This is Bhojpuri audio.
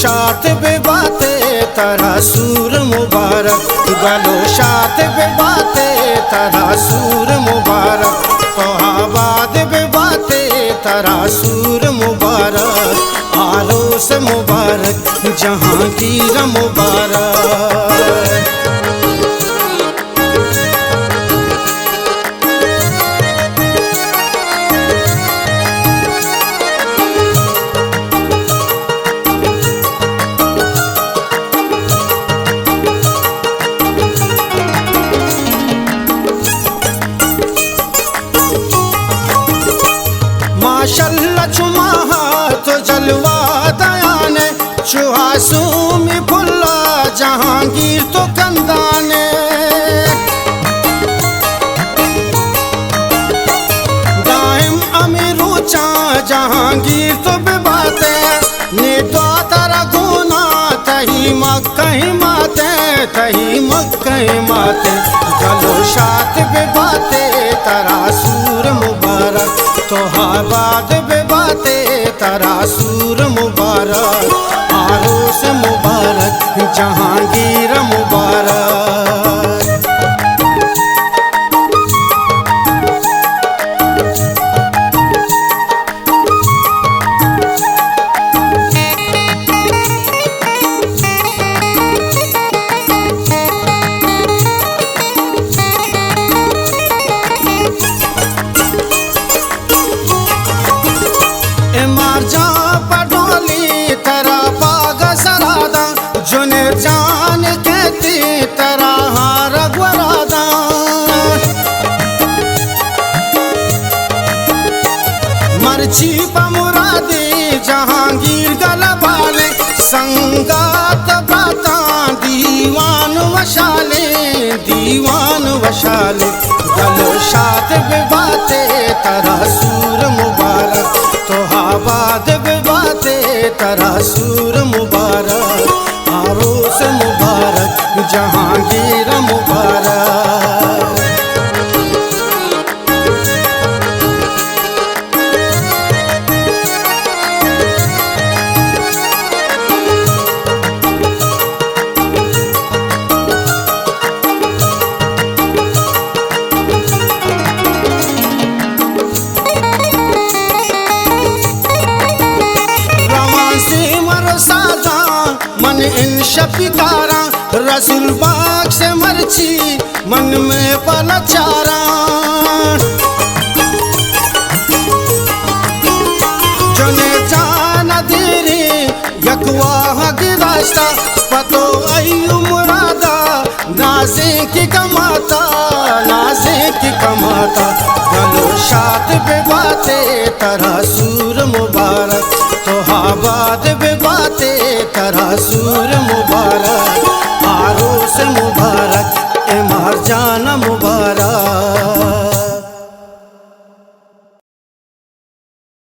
शात बे बाते तरा सूर मुबारक, गलो शात बे बाते तरा सूर मुबारक, तोहाबाद बे बाते तरा सूर मुबारक, आरोस मुबारक जहांगीर मुबारक। माशल्लाह चुमाहा तो जलवा दयाने, चुहासूमी फुल्ला जहांगीर तो कंदाने। दाइम अमीरूचा जहांगीर तो बेबाते, ने तो तारा गुना तही मक्कही माते, तही मक्कही माते, गलो शात बेबाते तारा सूर मुबारक, तोहाबाद बे बाते तरा सूर मुबारक, आरोस मुबारक जहांगीर मुबारक। मारजा पडोली तरा बाग सरादा, जुने जान कहती तरा हार ग्वरादा। मर्ची पमुरादी जहांगीर गलबाले, संगात बाता दीवान वशाले, दीवान वशाले, गलो शात बे बाते तरा सूर मुबारक, तोहाबाद बे बाते तरा सूर मुबारक, आरोस मुबारक जहांगीर मुबारक। मन इन शफिकारा रसूल बाग से मर्ची, मन में पलचारा। जने जाना देरी यकवा गिरास्ता, पतो अय्यु मुरादा नाज़े की कमाता, नाज़े की कमाता, गलो शात बे बाते तरा सूर मुबारक, तोहाबाद बे बाते तरा सूर मुबारक, आरोस मुबारक ए मारजाना